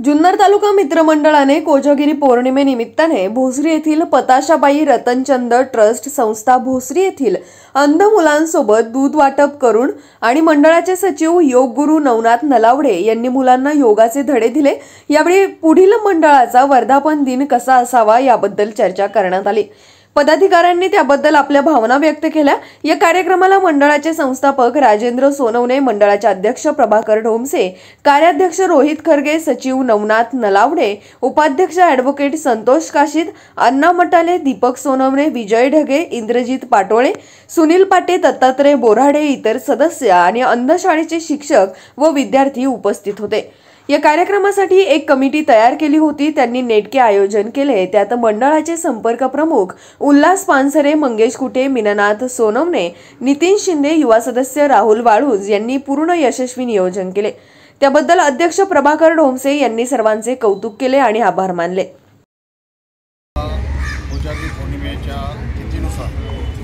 जुन्नर तालुका मित्रमंडळाने कोजागिरी पौर्णिमेनिमित्ताने भोसरी येथील पताशाबाई रतनचंद ट्रस्ट संस्था भोसरी येथील अंध मुलांसोबत दूध वाटप करून आणि मंडळाचे सचिव योग गुरु नवनाथ नलावडे यांनी मुलांना योगाचे धडे दिले। यावेळी पुढील मंडळाचा वर्धापन दिन कसा असावा याबद्दल चर्चा करण्यात आली। पदाधिकाऱ्यांनी त्याबद्दल आपल्या भावना व्यक्त केल्या। या कार्यक्रमाला मंडळाचे संस्थापक राजेंद्र सोनवणे, मंडळाचे अध्यक्ष प्रभाकर ढोमसे, कार्याध्यक्ष रोहित खरगे, सचिव नवनाथ नलावडे, उपाध्यक्ष ॲडव्होकेट संतोष काशीद, अण्णा मटाले, दीपक सोनवणे, विजय ढगे, इंद्रजित पाटोळे, सुनील पाटे, दत्तात्रय बोराडे, इतर सदस्य आणि अंध शाळेचे शिक्षक व विद्यार्थी उपस्थित होते। या कार्यक्रमासाठी एक कमिटी तयार केली होती। त्यांनी नेटके आयोजन केले। त्यात मंडळाचे संपर्क प्रमुख उल्हास पानसरे, मंगेश कुटे, मीनानाथ सोनवणे, नितीन शिंदे, युवा सदस्य राहुल वाळूज यांनी पूर्ण यशस्वी नियोजन केले। त्याबद्दल अध्यक्ष प्रभाकर ढोमसे यांनी सर्वांचे कौतुक केले आणि आभार मानले। कोजागिरी पौर्णिमेच्या तिथीनुसार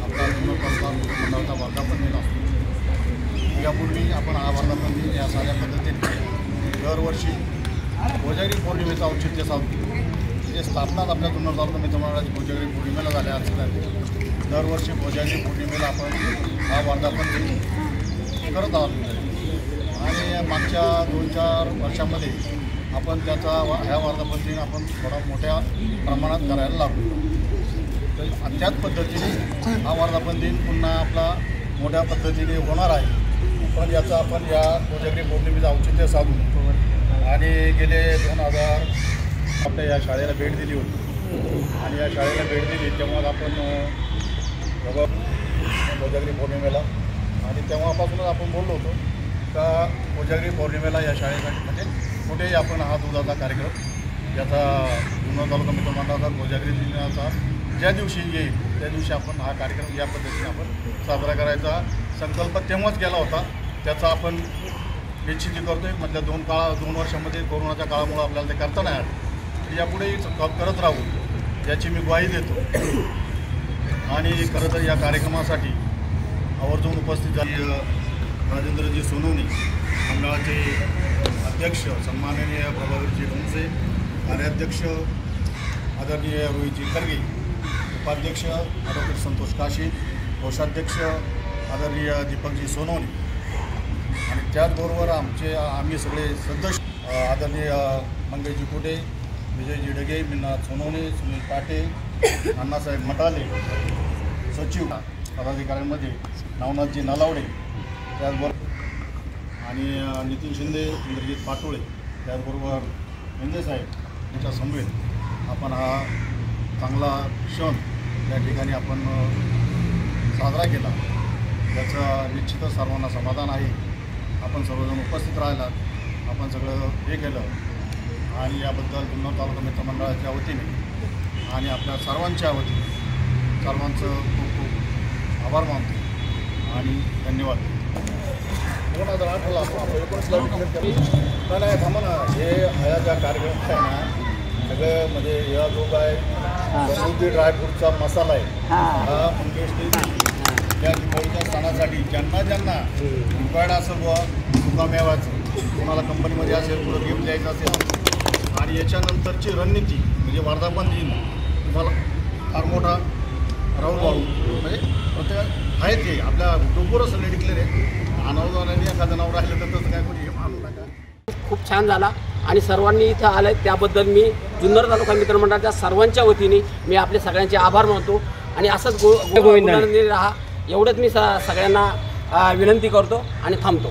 आपला मंडळाचा वर्धापन दिन असतो। यापूर्वी आपण हा वर्धापन दिन या साऱ्या पद्धतीने दरवर्षी कोजागिरी पौर्णिमेचं औचित्य साधतो। म्हणजे स्थापनाच आपल्या जुन्नर तालुका मित्रमंडळाची कोजागिरी पौर्णिमेला झाल्या असल्याने दरवर्षी कोजागिरी पौर्णिमेला आपण हा वर्धापन दिन करत आहोत आणि मागच्या 2-4 वर्षांमध्ये आपण त्याचा ह्या वर्धापन दिन आपण थोडा मोठ्या प्रमाणात करायला लागलो। तर त्याच पद्धतीने हा वर्धापन दिन पुन्हा आपला मोठ्या पद्धतीने होणार आहे। पण याचं आपण या कोजागिरी पौर्णिमेचं औचित्य साधून आणि गेले 2000 आपल्या या शाळेला भेट दिली होती आणि या शाळेला भेट दिली तेव्हा आपण कोजागिरी पौर्णिमेला आणि तेव्हापासूनच आपण बोललो होतो का कोजागिरी पौर्णिमेला या शाळेसाठी म्हणजे कुठेही आपण हा दुधाचा कार्यक्रम याचा जुन्नर तालुका मित्रमंडळाचा कोजागिरी दिनाचा ज्या दिवशी येईल त्या दिवशी आपण हा कार्यक्रम या पद्धतीने आपण साजरा करायचा संकल्प तेव्हाच केला होता। त्याचा आपण निश्चिती करतोय। मधल्या 2 वर्षांमध्ये कोरोनाच्या काळामुळे आपल्याला ते करता नाही आलं। यापुढेही करत राहू याची मी ग्वाही देतो। आणि खरं तर या कार्यक्रमासाठी आवर्जून उपस्थित झाले राजेंद्रजी सोनवणे, मंडळाचे अध्यक्ष सन्माननीय प्रभाकरजी ढोमसे, कार्याध्यक्ष आदरणीय रोहितजी खरगे, उपाध्यक्ष ॲडव्होकेट संतोष काशीद, कोषाध्यक्ष आदरणीय दीपकजी सोनवणे आणि त्याचबरोबर आम्ही सगळे सदस्य आदरणीय मंगेशजी कुटे, विजयजी ढगे, मीनानाथ सोनवणे, सुनील पाटे, अण्णासाहेब मटाले, सचिव पदाधिकाऱ्यांमध्ये नवनाथजी नलावडे, त्याचबरोबर आणि नितीन शिंदे, इंद्रजित पाटोळे, त्याचबरोबर मेंदे साहेब यांच्या समवेत आपण हा चांगला क्षण या ठिकाणी आपण साजरा केला। त्याचं निश्चितच सर्वांना समाधान आहे। आपण सर्वजण उपस्थित राहिलात, आपण सगळं हे केलं आणि याबद्दल जुन्नर तालुका मित्रमंडळाच्या वतीने आणि आपल्या सर्वांच्या वतीने सर्वांचं खूप खूप आभार मानतो आणि धन्यवाद। 2008ला आपण 19ला नाही थांबा ना, हे ह्या ज्या कार्यक्रम आहे ना सगळं म्हणजे या जो काय समृद्धी ड्रायफ्रूटचा मसाला आहे हा मंगेशने त्या दिवाळीच्या सणासाठी ज्यांना रिक्वायर्ड असेल बुवा सुकामेवाचं कोणाला कंपनीमध्ये असेल पुढं गिफ्ट द्यायचं असेल आणि याच्यानंतरची रणनीती म्हणजे वर्धापन दिन तुम्हाला फार मोठा राहुल वाळू म्हणजे प्रत्येक आहे ते आपल्या डोकोरच सगळे डिक्लेअर आहे। अनावधानाने एखादं नाव राहिलं तर तसं काय कोणी हे मानू नका। खूप छान झाला आणि सर्वांनी इथं आलं त्याबद्दल मी जुन्नर तालुका मित्रमंडळाच्या सर्वांच्या वतीने मी आपले सगळ्यांचे आभार मानतो आणि असंच गोविंदाने राहा एवढंच मी सगळ्यांना विनंती करतो आणि थांबतो।